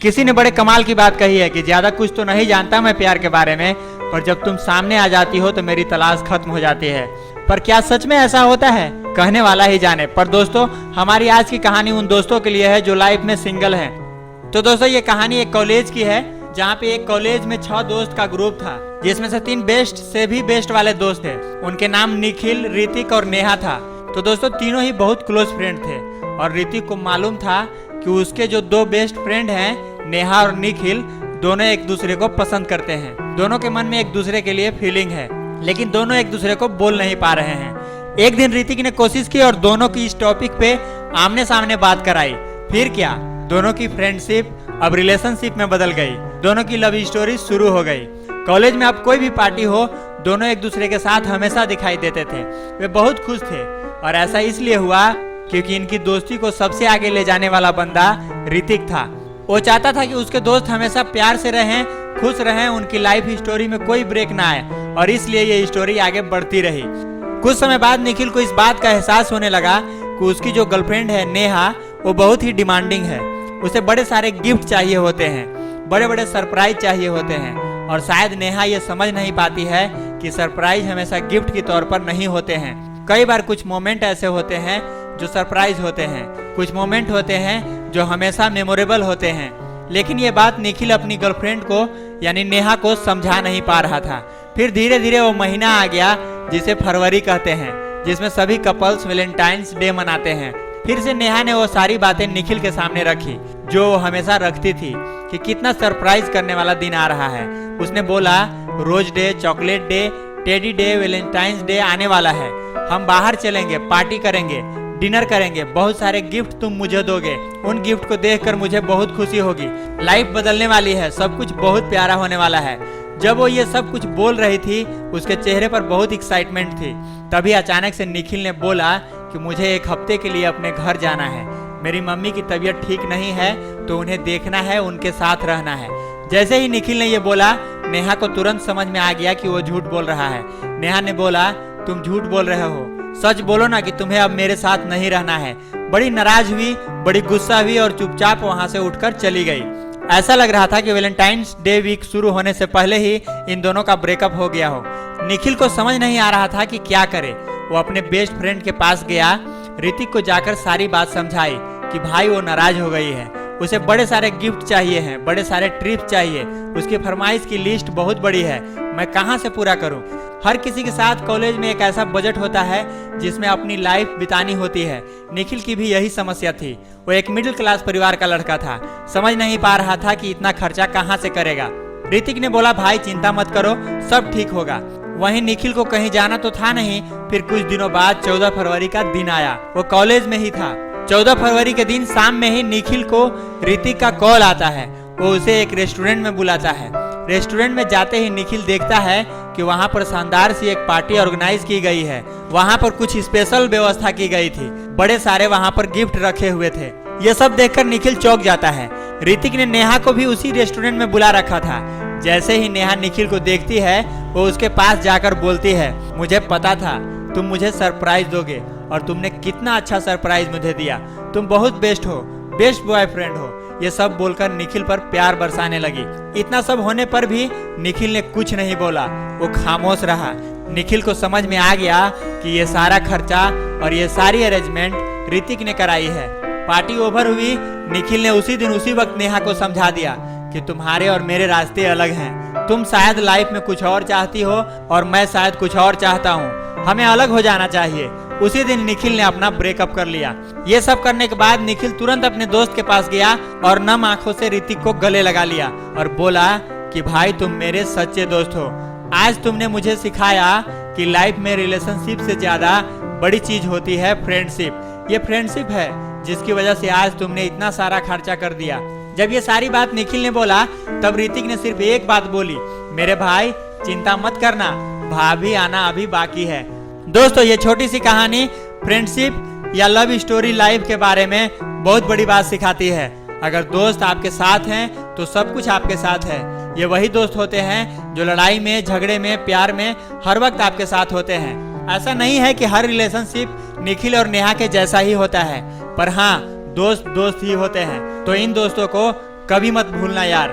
किसी ने बड़े कमाल की बात कही है कि ज्यादा कुछ तो नहीं जानता मैं प्यार के बारे में, पर जब तुम सामने आ जाती हो तो मेरी तलाश खत्म हो जाती है। पर क्या सच में ऐसा होता है? कहने वाला ही जाने। पर दोस्तों, हमारी आज की कहानी उन दोस्तों के लिए है जो लाइफ में सिंगल हैं। तो दोस्तों, ये कहानी एक कॉलेज की है, जहाँ पे एक कॉलेज में 6 दोस्त का ग्रुप था, जिसमें से 3 बेस्ट से भी बेस्ट वाले दोस्त थे। उनके नाम निखिल, ऋतिक और नेहा था। तो दोस्तों, तीनों ही बहुत क्लोज फ्रेंड थे और ऋतिक को मालूम था कि उसके जो 2 बेस्ट फ्रेंड हैं, नेहा और निखिल, दोनों एक दूसरे को पसंद करते हैं। दोनों के मन में एक दूसरे के लिए फीलिंग है, लेकिन दोनों एक दूसरे को बोल नहीं पा रहे हैं। एक दिन ऋतिक ने कोशिश की और दोनों की इस टॉपिक पे आमने सामने बात कराई। फिर क्या, दोनों की फ्रेंडशिप अब रिलेशनशिप में बदल गई। दोनों की लव स्टोरी शुरू हो गई। कॉलेज में अब कोई भी पार्टी हो, दोनों एक दूसरे के साथ हमेशा दिखाई देते थे। वे बहुत खुश थे और ऐसा इसलिए हुआ क्योंकि इनकी दोस्ती को सबसे आगे ले जाने वाला बंदा ऋतिक था। वो चाहता था कि उसके दोस्त हमेशा प्यार से रहें, खुश रहें, उनकी लाइफ स्टोरी में कोई ब्रेक ना आए, और इसलिए ये स्टोरी आगे बढ़ती रही। कुछ समय बाद निखिल को इस बात का एहसास होने लगा कि उसकी जो गर्लफ्रेंड है नेहा, वो बहुत ही डिमांडिंग है। उसे बड़े सारे गिफ्ट चाहिए होते हैं, बड़े बड़े सरप्राइज चाहिए होते हैं, और शायद नेहा ये समझ नहीं पाती है कि सरप्राइज हमेशा गिफ्ट के तौर पर नहीं होते हैं। कई बार कुछ मोमेंट ऐसे होते हैं जो सरप्राइज होते हैं, कुछ मोमेंट होते हैं जो हमेशा मेमोरेबल होते हैं। लेकिन ये बात निखिल अपनी गर्लफ्रेंड को यानी नेहा को समझा नहीं पा रहा था। फिर धीरे धीरे वो महीना आ गया जिसे फरवरी कहते हैं, जिसमें सभी कपल्स वैलेंटाइंस डे मनाते हैं। फिर से नेहा ने वो सारी बातें निखिल के सामने रखी जो वो हमेशा रखती थी कि कितना सरप्राइज करने वाला दिन आ रहा है। उसने बोला, rose day, chocolate day, teddy day, valentine's day आने वाला है। हम बाहर चलेंगे, पार्टी करेंगे, डिनर करेंगे, बहुत सारे गिफ्ट तुम मुझे दोगे। उन गिफ्ट को देखकर मुझे बहुत खुशी होगी। लाइफ बदलने वाली है, सब कुछ बहुत प्यारा होने वाला है। जब वो ये सब कुछ बोल रही थी, उसके चेहरे पर बहुत एक्साइटमेंट थी। तभी अचानक से निखिल ने बोला कि मुझे 1 हफ्ते के लिए अपने घर जाना है। मेरी मम्मी की तबीयत ठीक नहीं है, तो उन्हें देखना है, उनके साथ रहना है। जैसे ही निखिल ने ये बोला, नेहा को तुरंत समझ में आ गया कि वो झूठ बोल रहा है। नेहा ने बोला, तुम झूठ बोल रहे हो, सच बोलो ना कि तुम्हें अब मेरे साथ नहीं रहना है। बड़ी नाराज हुई, बड़ी गुस्सा हुई और चुपचाप वहां से उठकर चली गई। ऐसा लग रहा था कि वैलेंटाइंस डे वीक शुरू होने से पहले ही इन दोनों का ब्रेकअप हो गया हो। निखिल को समझ नहीं आ रहा था कि क्या करे। वो अपने बेस्ट फ्रेंड के पास गया, ऋतिक को जाकर सारी बात समझाई कि भाई वो नाराज हो गई है, उसे बड़े सारे गिफ्ट चाहिए हैं, बड़े सारे ट्रिप चाहिए, उसकी फरमाइश की लिस्ट बहुत बड़ी है, मैं कहाँ से पूरा करूँ। हर किसी के साथ कॉलेज में एक ऐसा बजट होता है जिसमें अपनी लाइफ बितानी होती है। निखिल की भी यही समस्या थी। वो एक मिडिल क्लास परिवार का लड़का था, समझ नहीं पा रहा था कि इतना खर्चा कहाँ से करेगा। ऋतिक ने बोला, भाई चिंता मत करो, सब ठीक होगा। वहीं निखिल को कहीं जाना तो था नहीं। फिर कुछ दिनों बाद 14 फरवरी का दिन आया। वो कॉलेज में ही था। 14 फरवरी के दिन शाम में ही निखिल को ऋतिक का कॉल आता है। वो उसे एक रेस्टोरेंट में बुलाता है। रेस्टोरेंट में जाते ही निखिल देखता है कि वहाँ पर शानदार सी एक पार्टी ऑर्गेनाइज की गई है। वहाँ पर कुछ स्पेशल व्यवस्था की गई थी, बड़े सारे वहाँ पर गिफ्ट रखे हुए थे। ये सब देखकर निखिल चौंक जाता है। ऋतिक ने नेहा को भी उसी रेस्टोरेंट में बुला रखा था। जैसे ही नेहा निखिल को देखती है, वो उसके पास जाकर बोलती है, मुझे पता था तुम मुझे सरप्राइज दोगे और तुमने कितना अच्छा सरप्राइज मुझे दिया। तुम बहुत बेस्ट हो, बेस्ट बॉयफ्रेंड हो। ये सब बोलकर निखिल पर प्यार बरसाने लगी। इतना सब होने पर भी निखिल ने कुछ नहीं बोला, वो खामोश रहा। निखिल को समझ में आ गया कि ये सारा खर्चा और ये सारी अरेंजमेंट ऋतिक ने कराई है। पार्टी ओवर हुई। निखिल ने उसी दिन उसी वक्त नेहा को समझा दिया कि तुम्हारे और मेरे रास्ते अलग हैं। तुम शायद लाइफ में कुछ और चाहती हो और मैं शायद कुछ और चाहता हूँ। हमें अलग हो जाना चाहिए। उसी दिन निखिल ने अपना ब्रेकअप कर लिया। ये सब करने के बाद निखिल तुरंत अपने दोस्त के पास गया और नम आंखों से ऋतिक को गले लगा लिया और बोला कि भाई तुम मेरे सच्चे दोस्त हो। आज तुमने मुझे सिखाया कि लाइफ में रिलेशनशिप से ज्यादा बड़ी चीज होती है फ्रेंडशिप। ये फ्रेंडशिप है जिसकी वजह से आज तुमने इतना सारा खर्चा कर दिया। जब ये सारी बात निखिल ने बोला, तब ऋतिक ने सिर्फ एक बात बोली, मेरे भाई चिंता मत करना, भाभी आना अभी बाकी है। दोस्तों, ये छोटी सी कहानी फ्रेंडशिप या लव स्टोरी लाइफ के बारे में बहुत बड़ी बात सिखाती है। अगर दोस्त आपके साथ हैं तो सब कुछ आपके साथ है। ये वही दोस्त होते हैं जो लड़ाई में, झगड़े में, प्यार में हर वक्त आपके साथ होते हैं। ऐसा नहीं है कि हर रिलेशनशिप निखिल और नेहा के जैसा ही होता है, पर हाँ, दोस्त दोस्त ही होते हैं। तो इन दोस्तों को कभी मत भूलना यार,